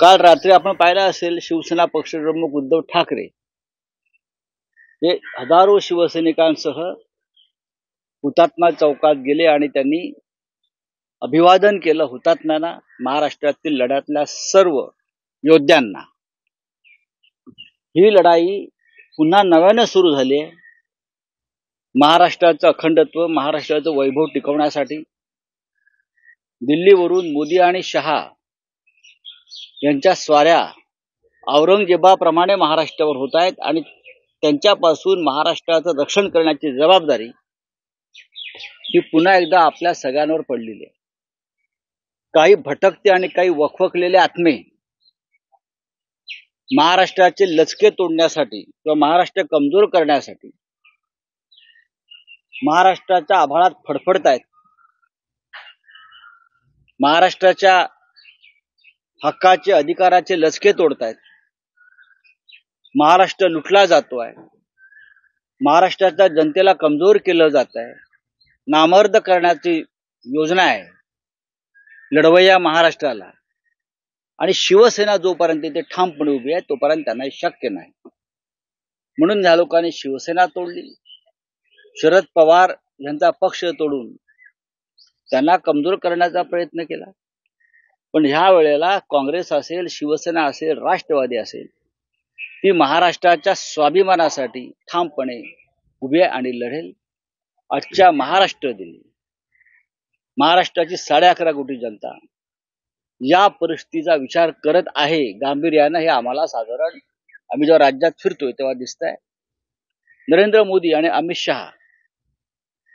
काल रात्री आपण पाहिलं असेल, शिवसेना पक्षप्रमुख उद्धव ठाकरे हे हजारो शिवसैनिकांसह हुतात्मा चौकात गेले आणि त्यांनी अभिवादन केलं हुतात्म्यांना, महाराष्ट्रातील लढ्यातल्या सर्व योद्ध्यांना। ही लढाई पुन्हा नव्याने सुरू झाली आहे। महाराष्ट्राचं अखंडत्व, महाराष्ट्राचं वैभव टिकवण्यासाठी दिल्लीवरून मोदी आणि शहा यांच्या स्वाऱ्या औरंगजेबाप्रमाणे महाराष्ट्रावर होत आहेत आणि त्यांच्यापासून महाराष्ट्राचं रक्षण करण्याची जबाबदारी ही पुन्हा एकदा आपल्या सगळ्यांवर पडलेली आहे। काही भटकते आणि काही वखवकलेले आत्मे महाराष्ट्राचे लचके तोडण्यासाठी किंवा महाराष्ट्र कमजोर करण्यासाठी महाराष्ट्राच्या आभाळात फडफडतायत। महाराष्ट्राच्या हक्काचे, अधिकाराचे लचके तोडतायत। महाराष्ट्र लुटला जातोय, महाराष्ट्राच्या जनतेला कमजोर केलं जात आहे, नामर्द करण्याची योजना आहे लढवय्या महाराष्ट्राला। आणि शिवसेना जोपर्यंत ते ठामपणे उभी आहे तोपर्यंत त्यांना शक्य नाही। म्हणून या लोकांनी शिवसेना तोडली, शरद पवार यांचा पक्ष तोडून त्यांना कमजोर करण्याचा प्रयत्न केला। पण ह्या वेळेला काँग्रेस असेल, शिवसेना असेल, राष्ट्रवादी असेल, ती महाराष्ट्राच्या स्वाभिमानासाठी ठामपणे उभी आहे आणि लढेल। आजच्या महाराष्ट्र दिनी महाराष्ट्राची 11.5 कोटी जनता या परिस्थितीचा विचार करत आहे गांभीर्यानं। हे आम्हाला साधारण आम्ही जेव्हा राज्यात फिरतोय तेव्हा दिसतंय। नरेंद्र मोदी आणि अमित शहा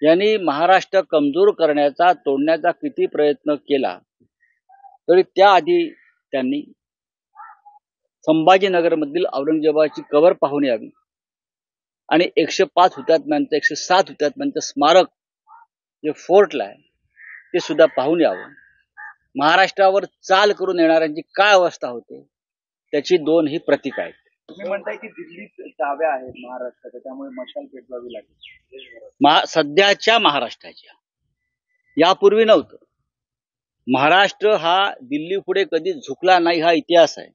यांनी महाराष्ट्र कमजोर करण्याचा, तोडण्याचा किती प्रयत्न केला तरी त्याआधी त्यांनी संभाजीनगरमधील औरंगजेबाची कबर पाहून यावी आणि 105 हुतात्म्यांचं, 107 हुतात्म्यांचं स्मारक जे फोर्टला आहे ते सुद्धा पाहून यावं। महाराष्ट्रावर चाल करून येणाऱ्यांची काय अवस्था होते त्याची 2 ही प्रतीक आहेत। तुम्ही म्हणताय की दिल्लीत चाव्या आहेत महाराष्ट्राच्या, त्यामुळे मशाल पेटवावी लागेल। सध्याच्या महाराष्ट्राच्या, यापूर्वी नव्हतं। महाराष्ट्र हा दिल्ली पुढे कधी झुकला नाही हा इतिहास आहे।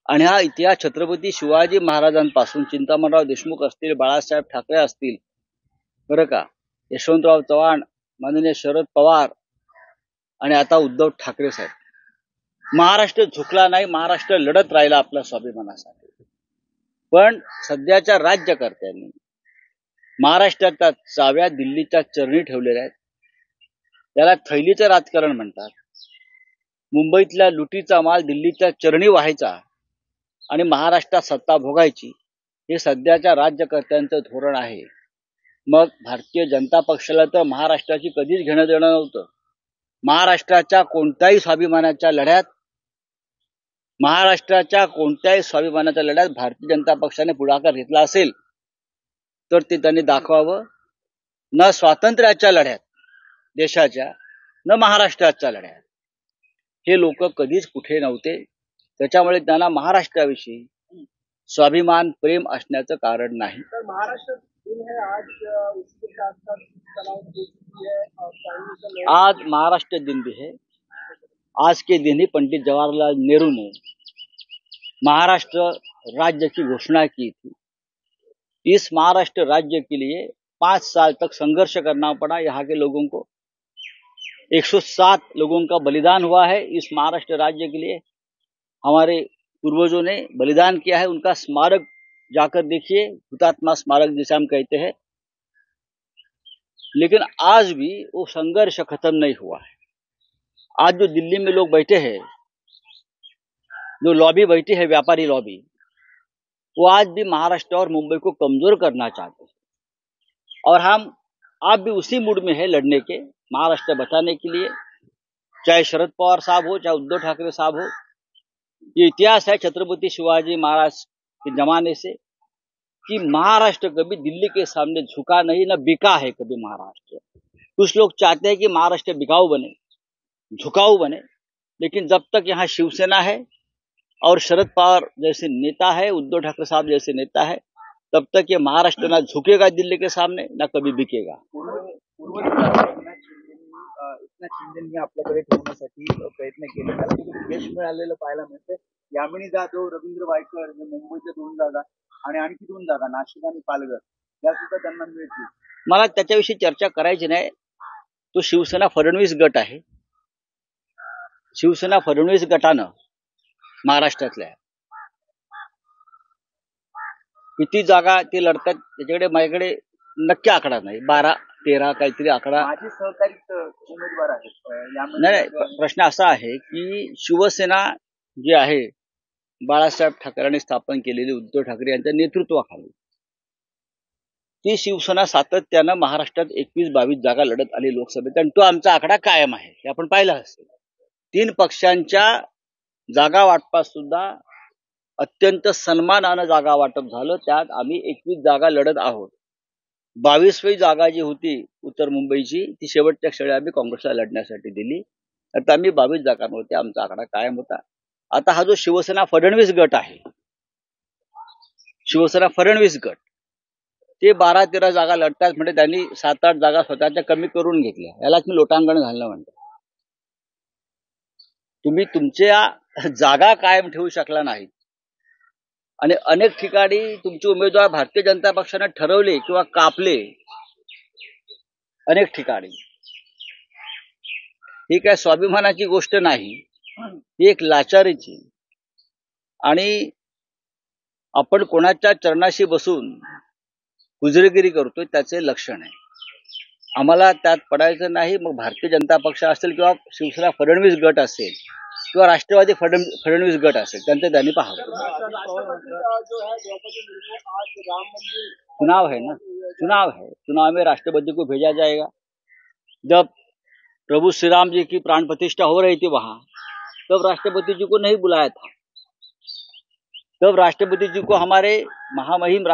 आणि हा इतिहास छत्रपती शिवाजी महाराजांपासून चिंतामणराव देशमुख असतील, बाळासाहेब ठाकरे असतील, बरं का, यशवंतराव चव्हाण, माननीय शरद पवार आणि आता उद्धव ठाकरे साहेब, महाराष्ट्र झुकला नाही, महाराष्ट्र लढत राहिला आपल्या स्वाभिमानासाठी। पण सध्याच्या राज्यकर्त्यांनी महाराष्ट्राच्या चाव्या दिल्लीच्या चरणी ठेवलेल्या आहेत। त्याला थैलीचं राजकारण म्हणतात। मुंबईतल्या लुटीचा माल दिल्लीच्या चरणी व्हायचा आणि महाराष्ट्रात सत्ता भोगायची, हे सध्याच्या राज्यकर्त्यांचं धोरण आहे। मग भारतीय जनता पक्षाला तर महाराष्ट्राची कधीच घेणं देणं नव्हतं। महाराष्ट्राच्या कोणत्याही स्वाभिमानाच्या लढ्यात, भारतीय जनता पक्षाने पुढाकार घेतला असेल तर ते त्यांनी दाखवावं। न स्वातंत्र्याच्या लढ्यात देशाच्या, न महाराष्ट्राच्या लढ्यात हे लोक कधीच कुठे नव्हते। त्याच्यामुळे त्यांना महाराष्ट्राविषयी स्वाभिमान, प्रेम असण्याचं कारण नाही। तर महाराष्ट्र दिन है आज, उसके साथ आज महाराष्ट्र दिन भी है। आज के दिन ही पंडित जवाहरलाल नेहरू ने महाराष्ट्र राज्य की घोषणा की थी। इस महाराष्ट्र राज्य के लिए 5 साल तक संघर्ष करना पड़ा यहाँ के लोगों को। 107 लोगों का बलिदान हुआ है इस महाराष्ट्र राज्य के लिए। हमारे पूर्वजों ने बलिदान किया है, उनका स्मारक जाकर देखिए, हुतात्मा स्मारक जिसे हम कहते हैं। लेकिन आज भी वो संघर्ष खत्म नहीं हुआ है। आज जो दिल्ली में लोग बैठे हैं, जो लॉबी बैठी है, व्यापारी लॉबी, वो आज भी महाराष्ट्र और मुंबई को कमजोर करना चाहते हैं। और आप भी उसी मूड में है लड़ने के, महाराष्ट्र बचाने के लिए। चाहे शरद पवार साहब हो, चाहे उद्धव ठाकरे साहब हो। ये इतिहास है छत्रपति शिवाजी महाराज के जमाने से कि महाराष्ट्र कभी दिल्ली के सामने झुका नहीं, न बिका है कभी महाराष्ट्र। कुछ लोग चाहते हैं कि महाराष्ट्र बिकाऊ बने, झुकाऊ बने, लेकिन जब तक यहाँ शिवसेना है और शरद पवार जैसे नेता है, उद्धव ठाकरे साहब जैसे नेता है, तब तक ये महाराष्ट्र ना झुकेगा दिल्ली के सामने, ना कभी बिकेगा। एकनाथ शिंदेंनी आपल्याकडे ठेवण्यासाठी प्रयत्न केले, त्याला कुठे यश मिळालेलं पाहायला मिळतंय. यामिनी जाधव, रवींद्र वायकर हे मुंबईच्या 2 जागा आणि आणखी 2 जागा नाशिक आणि पालघर या सुद्धा त्यांना मिळतील. मला त्याच्याविषयी चर्चा करायची नाही. तो शिवसेना फडणवीस गट आहे. शिवसेना फडणवीस गटानं महाराष्ट्रातल्या किती जागा ते लढतात त्याच्याकडे माझ्याकडे नक्की आकडा नाही. 12-13 काहीतरी आकडा. माझे सहकारीच उमेदवार आहेत यामिनी नाही जाधव आणि- प्रश्न असा आहे की शिवसेना जी आहे बाळासाहेब ठाकरेंनी स्थापन केलेली उद्धव ठाकरे यांच्या नेतृत्वाखाली ती शिवसेना सातत्यानं महाराष्ट्रात 21-22 जागा लढत आली लोकसभेत आणि तो आमचा आकडा कायम आहे हे आपण पाहिलं असेल. 3 पक्षांच्या जागा वाटपात सुद्धा अत्यंत सन्मानानं जागा वाटप झालं. त्यात आम्ही 21 जागा लढत आहोत. 22वी जागा जी होती उत्तर मुंबईची ती शेवटच्या क्षणी आम्ही काँग्रेसला लढण्यासाठी दिली. आता आम्ही 22 जागांवरती आमचा आकडा कायम होता. आता हा जो शिवसेना फडणवीस गट आहे, शिवसेना फडणवीस गट ते 12-13 जागा लढतात म्हणजे त्यांनी 7-8 जागा स्वतःच्या कमी करून घेतल्या. यालाच मी लोटांगण घालणं म्हणतो. तुम्ही तुमच्या जागा कायम ठेवू शकला नाहीत आणि अनेक ठिकाणी तुमचे उमेदवार भारतीय जनता पक्षाने ठरवले किंवा कापले. अनेक ठिकाणी ही काय स्वाभिमानाची गोष्ट नाही, ही एक लाचारीची. आणि आपण कोणाच्या चरणाशी बसून गुजरेगिरी करतोय त्याचे लक्षण आहे. आम्हाला त्यात पडायचं नाही. मग भारतीय जनता पक्ष असेल किंवा शिवसेना फडणवीस गट असेल किंवा राष्ट्रवादी फडणवीस गट असेल त्यांचं त्यांनी पाहावं. चुनाव है ना, चुनाव है. चुनाव में राष्ट्रपति को भेजा जाएगा. जब प्रभु श्री राम जी की प्राण प्रतिष्ठा हो रही थी वहां, तब राष्ट्रपति जी को नहीं बुलाया था. तब राष्ट्रपति जी को हमारे महामहिम